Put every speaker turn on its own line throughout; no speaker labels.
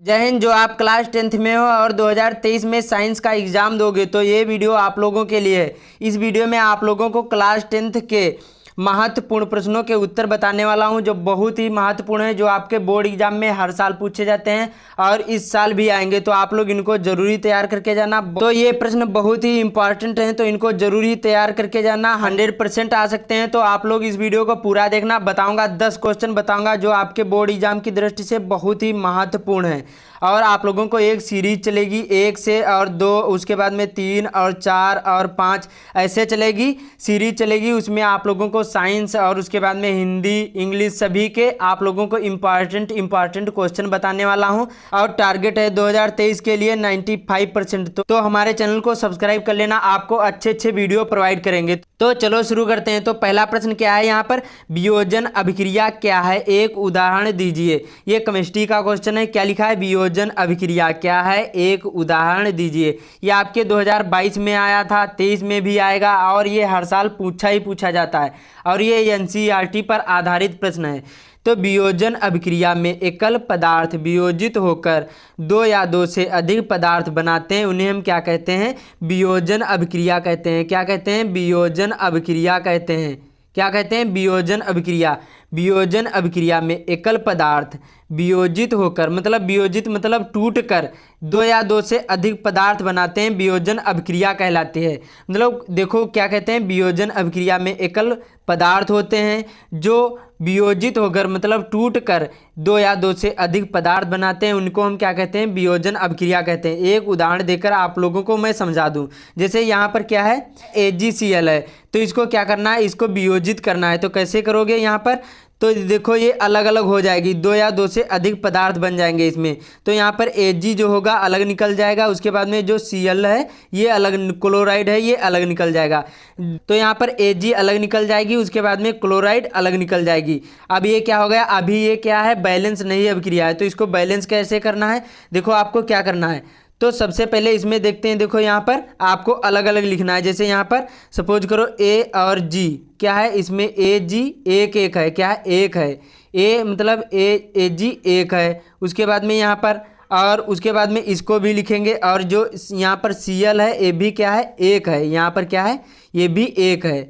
जय हिंद। जो आप क्लास 10th में हो और 2023 में साइंस का एग्ज़ाम दोगे तो ये वीडियो आप लोगों के लिए है। इस वीडियो में आप लोगों को क्लास 10th के महत्वपूर्ण प्रश्नों के उत्तर बताने वाला हूं जो बहुत ही महत्वपूर्ण है, जो आपके बोर्ड एग्जाम में हर साल पूछे जाते हैं और इस साल भी आएंगे, तो आप लोग इनको जरूरी तैयार करके जाना। तो ये प्रश्न बहुत ही इंपॉर्टेंट हैं, तो इनको जरूरी तैयार करके जाना। 100% आ सकते हैं, तो आप लोग इस वीडियो को पूरा देखना। बताऊंगा 10 क्वेश्चन बताऊंगा जो आपके बोर्ड एग्जाम की दृष्टि से बहुत ही महत्वपूर्ण है। और आप लोगों को एक सीरीज चलेगी 1 से और 2, उसके बाद में 3 और 4 और 5 ऐसे चलेगी, सीरीज चलेगी। उसमें आप लोगों को साइंस और उसके बाद में हिंदी, इंग्लिश सभी के आप लोगों को इम्पॉर्टेंट क्वेश्चन बताने वाला हूं। और टारगेट है 2023 के लिए 95%। तो हमारे चैनल को सब्सक्राइब कर लेना, आपको अच्छे वीडियो प्रोवाइड करेंगे। तो चलो शुरू करते हैं। तो पहला प्रश्न क्या है यहाँ पर, वियोजन अभिक्रिया क्या है, एक उदाहरण दीजिए। ये केमिस्ट्री का क्वेश्चन है। क्या लिखा है, वियोजन अभिक्रिया क्या है, एक उदाहरण दीजिए। ये आपके 2022 में आया था, 23 में भी आएगा और ये हर साल पूछा जाता है और ये एनसीईआरटी पर आधारित प्रश्न है। तो वियोजन अभिक्रिया में एकल पदार्थ वियोजित होकर 2 या 2 से अधिक पदार्थ बनाते हैं, उन्हें हम क्या कहते हैं, वियोजन अभिक्रिया कहते हैं। क्या कहते हैं, वियोजन अभिक्रिया कहते हैं। क्या कहते हैं, वियोजन अभिक्रिया। वियोजन अभिक्रिया में एकल पदार्थ वियोजित होकर, मतलब वियोजित मतलब टूट कर 2 या 2 से अधिक पदार्थ बनाते हैं, वियोजन अभिक्रिया कहलाती है। मतलब देखो क्या कहते हैं, वियोजन अभिक्रिया में एकल पदार्थ होते हैं जो वियोजित होकर मतलब टूट कर 2 या 2 से अधिक पदार्थ बनाते हैं, उनको हम क्या कहते हैं, वियोजन अभिक्रिया कहते हैं। एक उदाहरण देकर आप लोगों को मैं समझा दूं। जैसे यहाँ पर क्या है, AgCl है, तो इसको क्या करना है, इसको वियोजित करना है। तो कैसे करोगे यहाँ पर, तो देखो ये अलग अलग हो जाएगी, 2 या 2 से अधिक पदार्थ बन जाएंगे इसमें। तो यहाँ पर Ag जो होगा अलग निकल जाएगा, उसके बाद में जो Cl है ये अलग, क्लोराइड है ये अलग निकल जाएगा। तो यहाँ पर Ag अलग निकल जाएगी, उसके बाद में क्लोराइड अलग निकल जाएगी। अब ये क्या हो गया, अभी ये क्या है, बैलेंस नहीं अभिक्रिया है। तो इसको बैलेंस कैसे करना है, देखो आपको क्या करना है। तो सबसे पहले इसमें देखते हैं, देखो यहाँ पर आपको अलग अलग लिखना है। जैसे यहाँ पर सपोज करो A और G क्या है, इसमें Ag एक है, क्या है, एक है। A मतलब Ag एक है। उसके बाद में यहाँ पर, और उसके बाद में इसको भी लिखेंगे, और जो यहाँ पर Cl है ये भी क्या है, एक है। यहाँ पर क्या है, ये भी एक है।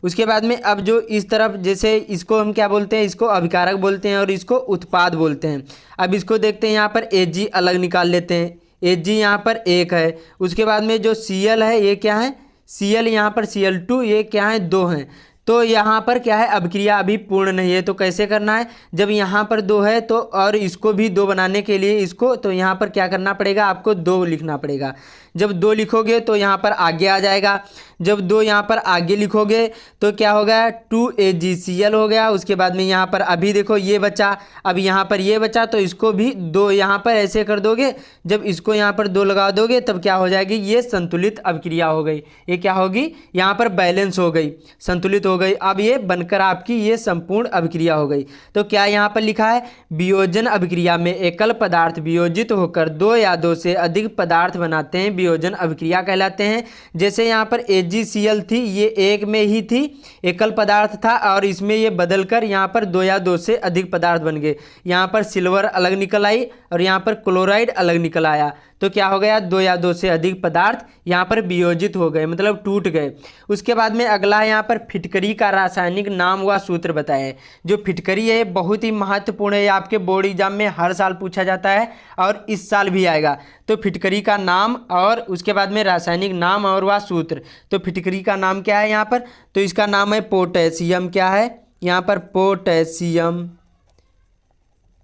उसके बाद में अब जो इस तरफ, जैसे इसको हम क्या बोलते हैं, इसको अभिकारक बोलते हैं और इसको उत्पाद बोलते हैं। अब इसको देखते हैं, यहाँ पर Ag अलग निकाल लेते हैं। Ag यहाँ पर एक है। उसके बाद में जो Cl है ये क्या है, Cl यहाँ पर Cl2 ये क्या है, 2 हैं। तो यहाँ पर क्या है, अभिक्रिया अभी पूर्ण नहीं है। तो कैसे करना है, जब यहाँ पर 2 है तो और इसको भी 2 बनाने के लिए इसको, तो यहाँ पर क्या करना पड़ेगा, आपको 2 लिखना पड़ेगा। जब 2 लिखोगे तो यहाँ पर आगे आ जाएगा। जब 2 यहाँ पर आगे लिखोगे तो क्या हो गया, 2AgCl हो गया। उसके बाद में यहाँ पर अभी देखो ये बचा, अब यहाँ पर ये बचा, तो इसको भी 2 यहाँ पर ऐसे कर दोगे। जब इसको यहाँ पर 2 लगा दोगे तब क्या हो जाएगी, ये संतुलित अभिक्रिया हो गई। ये क्या होगी, यहाँ पर बैलेंस हो गई, संतुलित हो गई। अब ये बनकर आपकी ये संपूर्ण अभिक्रिया हो गई। तो क्या यहाँ पर लिखा है, वियोजन अभिक्रिया में एकल पदार्थ वियोजित होकर 2 या 2 से अधिक पदार्थ बनाते हैं, वियोजन अभिक्रिया कहलाते हैं। जैसे यहाँ पर AgCl थी, ये एक में ही थी, एकल पदार्थ था, और इसमें ये बदलकर यहाँ पर 2 या 2 से अधिक पदार्थ बन गए। यहाँ पर सिल्वर अलग निकल आई और यहाँ पर क्लोराइड अलग निकल आया। तो क्या हो गया, 2 या 2 से अधिक पदार्थ यहाँ पर वियोजित हो गए, मतलब टूट गए। उसके बाद में अगला है यहाँ पर फिटकरी का रासायनिक नाम व सूत्र बताएं। जो फिटकरी है बहुत ही महत्वपूर्ण है, आपके बोर्ड एग्जाम में हर साल पूछा जाता है और इस साल भी आएगा। तो फिटकरी का नाम और उसके बाद में रासायनिक नाम और वह सूत्र। तो फिटकरी का नाम क्या है यहाँ पर, तो इसका नाम है पोटेशियम। क्या है यहाँ पर,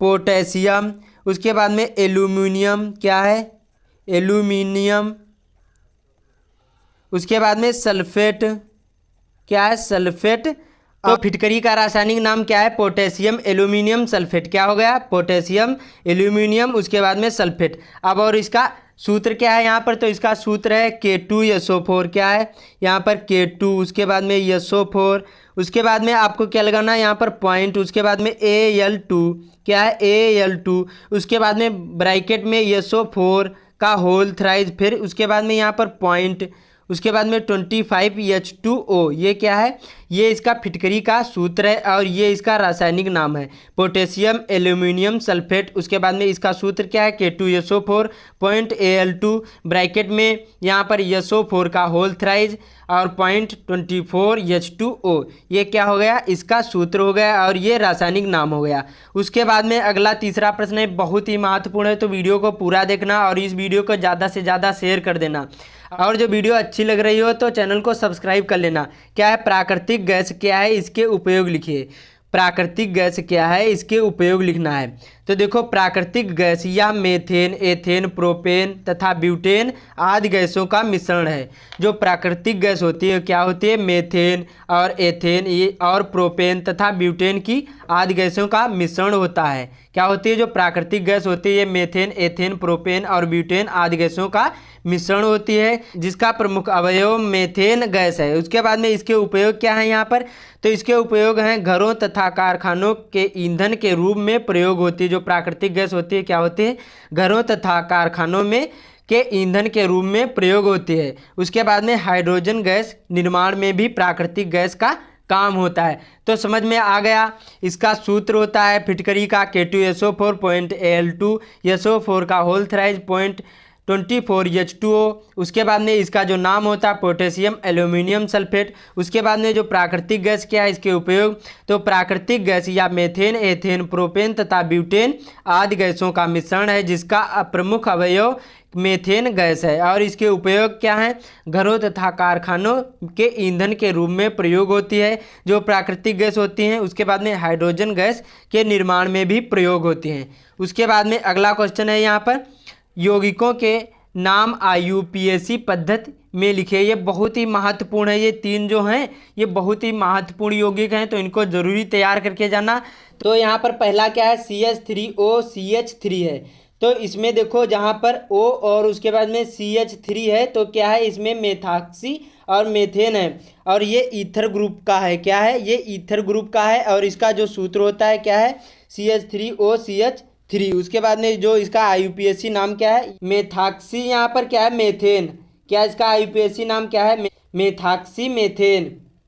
पोटेशियम। उसके बाद में एल्यूमिनियम, क्या है, एल्यूमिनियम। उसके बाद में सल्फेट, क्या है, सल्फेट। तो फिटकरी का रासायनिक नाम क्या है, पोटेशियम एल्यूमिनियम सल्फेट। क्या हो गया, पोटेशियम एल्यूमिनियम, उसके बाद में सल्फेट। अब और इसका सूत्र क्या है यहाँ पर, तो इसका सूत्र है K2SO4। क्या है यहाँ पर, K2, उसके बाद में SO4। उसके बाद में आपको क्या लगाना है यहाँ पर, पॉइंट। उसके बाद में Al2, क्या है, Al2। उसके बाद में ब्रैकेट में SO4 का होल थ्राइज, फिर उसके बाद में यहाँ पर पॉइंट। उसके बाद में 25H2O, ये क्या है, ये इसका फिटकरी का सूत्र है और ये इसका रासायनिक नाम है पोटेशियम एल्यूमिनियम सल्फेट। उसके बाद में इसका सूत्र क्या है K2SO4 Al2 ब्रैकेट में यहाँ पर SO4 का होल थ्राइज और 0.24 H2O। ये क्या हो गया, इसका सूत्र हो गया और ये रासायनिक नाम हो गया। उसके बाद में अगला तीसरा प्रश्न है, बहुत ही महत्वपूर्ण है, तो वीडियो को पूरा देखना और इस वीडियो को ज़्यादा से ज़्यादा शेयर कर देना। और जो वीडियो अच्छी लग रही हो तो चैनल को सब्सक्राइब कर लेना। क्या है, प्राकृतिक गैस क्या है, इसके उपयोग लिखिए। प्राकृतिक गैस क्या है, इसके उपयोग लिखना है। तो देखो, प्राकृतिक गैस या मेथेन, एथेन, प्रोपेन तथा ब्यूटेन आदि गैसों का मिश्रण है। जो प्राकृतिक गैस होती है क्या होती है, मेथेन और एथेन ये और प्रोपेन तथा ब्यूटेन की आदि गैसों का मिश्रण होता है। क्या होती है, जो प्राकृतिक गैस होती है ये मेथेन, एथेन, प्रोपेन और ब्यूटेन आदि गैसों का मिश्रण होती है, जिसका प्रमुख अवयव मेथेन गैस है। उसके बाद में इसके उपयोग क्या है यहाँ पर, तो इसके उपयोग हैं घरों तथा कारखानों के ईंधन के रूप में प्रयोग होती है। जो प्राकृतिक गैस होती है क्या होती है, घरों तथा कारखानों में के ईंधन के रूप में प्रयोग होती है। उसके बाद में हाइड्रोजन गैस निर्माण में भी प्राकृतिक गैस का काम होता है। तो समझ में आ गया। इसका सूत्र होता है फिटकरी का K2SO4 Al2 SO4 का होल थ्राइज 0.24 H2O। उसके बाद में इसका जो नाम होता है पोटेशियम एल्यूमिनियम सल्फेट। उसके बाद में जो प्राकृतिक गैस क्या है, इसके उपयोग, तो प्राकृतिक गैस या मेथेन, एथेन, प्रोपेन तथा ब्यूटेन आदि गैसों का मिश्रण है, जिसका प्रमुख अवयव मेथेन गैस है। और इसके उपयोग क्या हैं, घरों तथा कारखानों के ईंधन के रूप में प्रयोग होती है जो प्राकृतिक गैस होती हैं। उसके बाद में हाइड्रोजन गैस के निर्माण में भी प्रयोग होती हैं। उसके बाद में अगला क्वेश्चन है यहाँ पर, यौगिकों के नाम IUPAC पद्धति में लिखे। ये बहुत ही महत्वपूर्ण है। ये तीन जो हैं ये बहुत ही महत्वपूर्ण यौगिक हैं, तो इनको जरूरी तैयार करके जाना। तो यहाँ पर पहला क्या है, CH3OCH3 है। तो इसमें देखो जहाँ पर O और उसके बाद में CH3 है, तो क्या है, इसमें मेथॉक्सी और मेथेन है और ये ईथर ग्रुप का है। क्या है, ये ईथर ग्रुप का है और इसका जो सूत्र होता है क्या है, CH3OCH3। उसके बाद में जो इसका IUPAC नाम क्या है, मेथॉक्सी। यहाँ पर क्या है, मेथेन। क्या इसका IUPAC नाम क्या है, मेथॉक्सी मेथेन।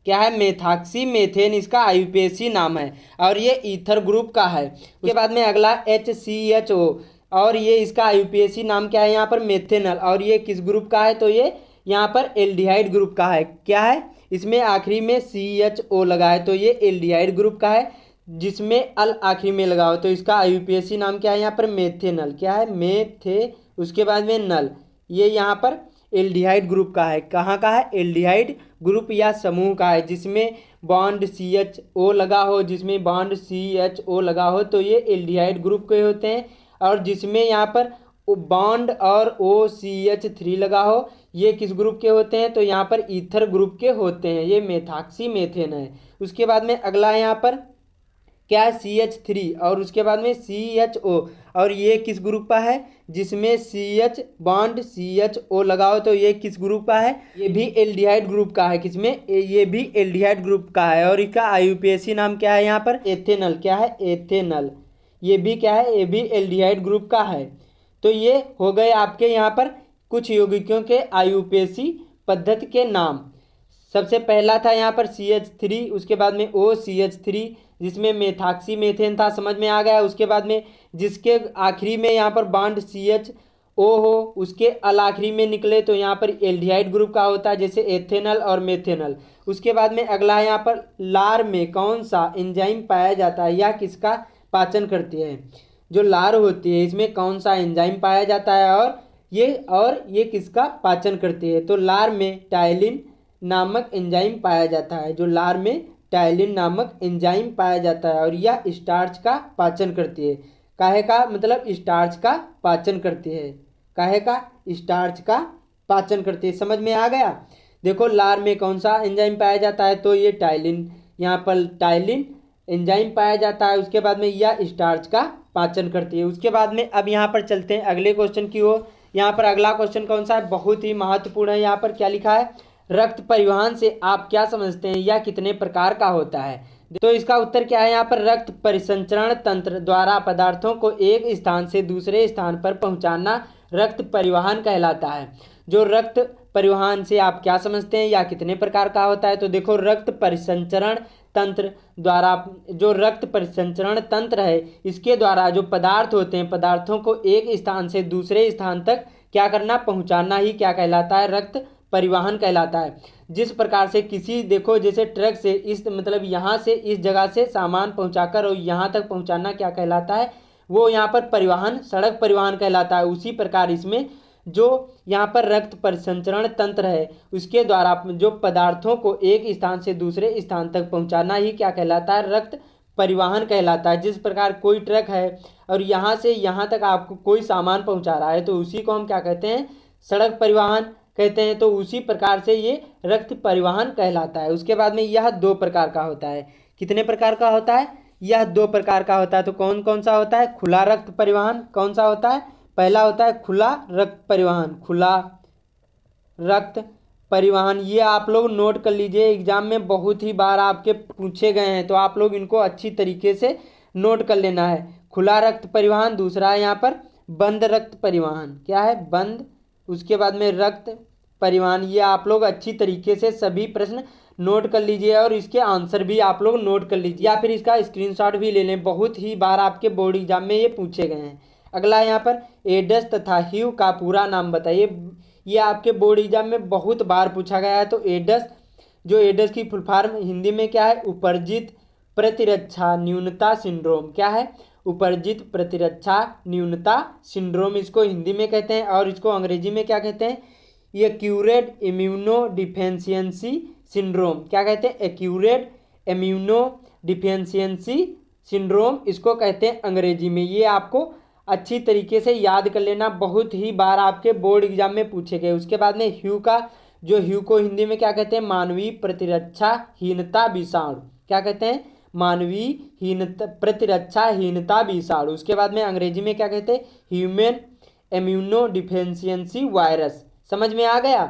क्या है, मेथॉक्सी मेथेन इसका IUPAC नाम है और ये ईथर ग्रुप का है। उसके बाद में अगला HCHO और ये इसका IUPAC नाम क्या है, यहाँ पर मेथेनल। और ये किस ग्रुप का है, तो ये यहाँ पर एल्डिहाइड ग्रुप का है। क्या है, इसमें आखिरी में CHO लगा है, तो ये एल्डिहाइड ग्रुप का है जिसमें अल आखिरी में लगा हो, तो इसका IUPAC नाम क्या है, यहाँ पर मेथेनल। क्या है, मेथे, उसके बाद में नल, ये यहाँ पर एल्डिहाइड ग्रुप का है। कहाँ का है, एल्डिहाइड ग्रुप या समूह का है, जिसमें बॉन्ड CHO लगा हो, जिसमें बॉन्ड CHO लगा हो तो ये एल्डिहाइड ग्रुप के होते हैं। और जिसमें यहाँ पर बॉन्ड और OCH3 लगा हो, ये किस ग्रुप के होते हैं, तो यहाँ पर ईथर ग्रुप के होते हैं। ये मेथॉक्सी मेथेन है। उसके बाद में अगला यहाँ पर क्या है, CH3 और उसके बाद में CHO और ये किस ग्रुप का है, जिसमें CH बॉन्ड CHO लगा हो, तो ये किस ग्रुप का है, ये भी एल्डिहाइड ग्रुप का है। किसमें, ये भी एल्डिहाइड ग्रुप का है और इसका IUPAC नाम क्या है, यहाँ पर एथेनल। क्या है, एथेनल। ये भी क्या है, ये भी एल्डिहाइड ग्रुप का है। तो ये हो गए आपके यहाँ पर कुछ यौगिकों के IUPAC पद्धति के नाम। सबसे पहला था यहाँ पर CH3, उसके बाद में OCH3 जिसमें मेथॉक्सी मेथेन था, समझ में आ गया। उसके बाद में जिसके आखिरी में यहाँ पर बॉन्ड CHO हो, उसके अल आखिरी में निकले तो यहाँ पर एल्डिहाइड ग्रुप का होता है, जैसे एथेनल और मेथेनल। उसके बाद में अगला यहाँ पर लार में कौन सा एंजाइम पाया जाता है या किसका पाचन करती है। जो लार होती है इसमें कौन सा एंजाइम पाया जाता है और ये किसका पाचन करती है, तो लार में टाइलिन नामक एंजाइम पाया जाता है। जो लार में टाइलिन नामक एंजाइम पाया जाता है और यह स्टार्च का पाचन करती है। काहे का, मतलब स्टार्च का पाचन करती है। काहे का, स्टार्च का पाचन करती है। समझ में आ गया। देखो लार में कौन सा एंजाइम पाया जाता है, तो ये टाइलिन, यहाँ पर टाइलिन एंजाइम पाया जाता है। उसके बाद में यह स्टार्च का पाचन करती है। उसके बाद में अब यहाँ पर चलते हैं अगले क्वेश्चन की ओर। यहाँ पर अगला क्वेश्चन कौन सा है, बहुत ही महत्वपूर्ण है। यहाँ पर क्या लिखा है, रक्त परिवहन से आप क्या समझते हैं, यह कितने प्रकार का होता है। तो इसका उत्तर क्या है, यहाँ पर रक्त परिसंचरण तंत्र द्वारा पदार्थों को एक स्थान से दूसरे स्थान पर पहुँचाना रक्त परिवहन कहलाता है। जो रक्त परिवहन से आप क्या समझते हैं या कितने प्रकार का होता है? तो देखो, रक्त परिसंचरण तंत्र द्वारा, जो रक्त परिसंचरण तंत्र है इसके द्वारा जो पदार्थ होते हैं, पदार्थों को एक स्थान से दूसरे स्थान तक क्या करना, पहुंचाना ही क्या कहलाता है, रक्त परिवहन कहलाता है। जिस प्रकार से किसी, देखो जैसे ट्रक से इस मतलब यहाँ से इस जगह से सामान पहुँचाकर और यहाँ तक पहुँचाना क्या कहलाता है, वो यहाँ पर परिवहन, सड़क परिवहन कहलाता है। उसी प्रकार इसमें जो यहाँ पर रक्त परिसंचरण तंत्र है उसके द्वारा जो पदार्थों को एक स्थान से दूसरे स्थान तक पहुँचाना ही क्या कहलाता है, रक्त परिवहन कहलाता है। जिस प्रकार कोई ट्रक है और यहाँ से यहाँ तक आपको कोई सामान पहुँचा रहा है तो उसी को हम क्या कहते हैं, सड़क परिवहन कहते हैं। तो उसी प्रकार से ये रक्त परिवहन कहलाता है। उसके बाद में यह 2 प्रकार का होता है। कितने प्रकार का होता है? यह 2 प्रकार का होता है। तो कौन कौन सा होता है? खुला रक्त परिवहन कौन सा होता है? पहला होता है खुला रक्त परिवहन, खुला रक्त परिवहन। ये आप लोग नोट कर लीजिए, एग्जाम में बहुत ही बार आपके पूछे गए हैं, तो आप लोग इनको अच्छी तरीके से नोट कर लेना है। खुला रक्त परिवहन। दूसरा है यहाँ पर बंद रक्त परिवहन, क्या है, बंद। उसके बाद में रक्त परिवहन। ये आप लोग अच्छी तरीके से सभी प्रश्न नोट कर लीजिए और इसके आंसर भी आप लोग नोट कर लीजिए या फिर इसका स्क्रीनशॉट भी ले लें। बहुत ही बार आपके बोर्ड एग्जाम में ये पूछे गए हैं। अगला यहाँ पर एड्स तथा हीव का पूरा नाम बताइए। ये आपके बोर्ड एग्जाम में बहुत बार पूछा गया है। तो एड्स, जो एड्स की फुल फॉर्म हिंदी में क्या है, उपर्जित प्रतिरक्षा न्यूनता सिंड्रोम, क्या है, उपर्जित प्रतिरक्षा न्यूनता सिंड्रोम इसको हिंदी में कहते हैं। और इसको अंग्रेजी में क्या कहते हैं, एक्यूरेट इम्यूनो डिफिशियंसी सिंड्रोम, क्या कहते हैं, एक्यूरेट इम्यूनो डिफिशियंसी सिंड्रोम इसको कहते हैं अंग्रेजी में। ये आपको अच्छी तरीके से याद कर लेना, बहुत ही बार आपके बोर्ड एग्जाम में पूछे गए। उसके बाद में ह्यू का, जो ह्यू को हिंदी में क्या कहते हैं, मानवीय प्रतिरक्षाहीनता विषाणु, क्या कहते हैं, मानवीय प्रतिरक्षाहीनता विषाणु। उसके बाद में अंग्रेजी में क्या कहते हैं, ह्यूमन इम्यूनो डिफिशियंसी वायरस। समझ में आ गया?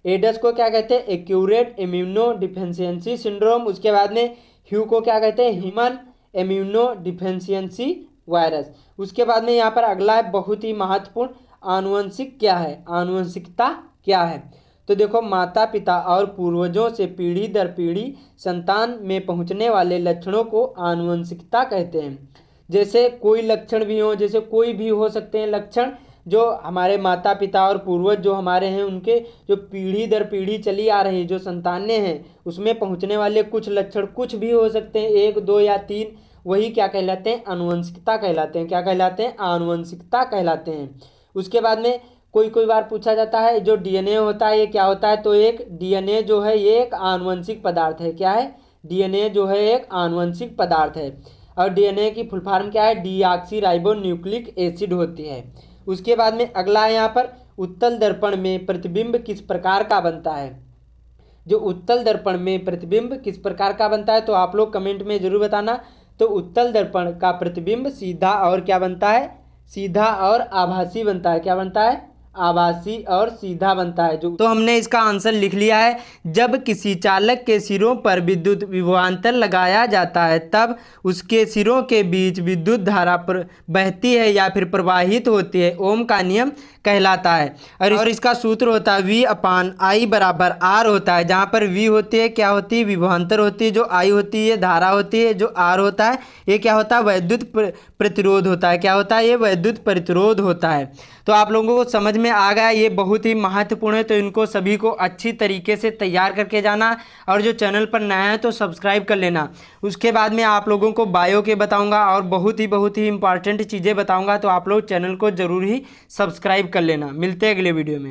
एड्स को क्या कहते हैं, एक्यूरेट इम्यूनो डिफिशियंसी सिंड्रोम। उसके बाद में ह्यू को क्या कहते हैं, ह्यूमन इम्यूनो डिफिशियंसी वायरस। उसके बाद में यहाँ पर अगला है बहुत ही महत्वपूर्ण, आनुवंशिक क्या है, आनुवंशिकता क्या है। तो देखो, माता पिता और पूर्वजों से पीढ़ी दर पीढ़ी संतान में पहुँचने वाले लक्षणों को आनुवंशिकता कहते हैं। जैसे कोई लक्षण भी हो, जैसे कोई भी हो सकते हैं लक्षण, जो हमारे माता पिता और पूर्वज जो हमारे हैं उनके जो पीढ़ी दर पीढ़ी चली आ रही जो संतानें हैं उसमें पहुँचने वाले कुछ लक्षण कुछ भी हो सकते हैं, 1, 2 या 3, वही क्या कहलाते हैं, आनुवंशिकता कहलाते हैं। क्या कहलाते हैं, आनुवंशिकता कहलाते हैं। उसके बाद में कोई बार पूछा जाता है जो डीएनए होता है ये क्या होता है, तो एक डीएनए जो है ये एक आनुवंशिक पदार्थ है। क्या है, डीएनए जो है एक आनुवंशिक पदार्थ है। और डीएनए की फुल फॉर्म क्या है, डीऑक्सीराइबोन्यूक्लिक एसिड होती है। उसके बाद में अगला है यहाँ पर उत्तल दर्पण में प्रतिबिंब किस प्रकार का बनता है। जो उत्तल दर्पण में प्रतिबिंब किस प्रकार का बनता है तो आप लोग कमेंट में जरूर बताना। तो उत्तल दर्पण का प्रतिबिंब सीधा और क्या बनता है, सीधा और आभासी बनता है। क्या बनता है, आभासी और सीधा बनता है। जो तो हमने इसका आंसर लिख लिया है। जब किसी चालक के सिरों पर विद्युत विभवांतर लगाया जाता है तब उसके सिरों के बीच विद्युत धारा बहती है या फिर प्रवाहित होती है, ओम का नियम कहलाता है। और इसका सूत्र होता है V/I बराबर R होता है। जहाँ पर V होती है क्या होती है, विभवांतर होती है, जो I होती है धारा होती है, जो R होता है ये क्या होता है, वैद्युत प्रतिरोध होता है। क्या होता है, ये वैद्युत प्रतिरोध होता है। तो आप लोगों को समझ में आ गया, ये बहुत ही महत्वपूर्ण है। तो इनको सभी को अच्छी तरीके से तैयार करके जाना और जो चैनल पर नया है तो सब्सक्राइब कर लेना। उसके बाद में आप लोगों को बायो के बताऊंगा और बहुत ही इंपॉर्टेंट चीज़ें बताऊंगा, तो आप लोग चैनल को ज़रूर ही सब्सक्राइब कर लेना। मिलते हैं अगले वीडियो में।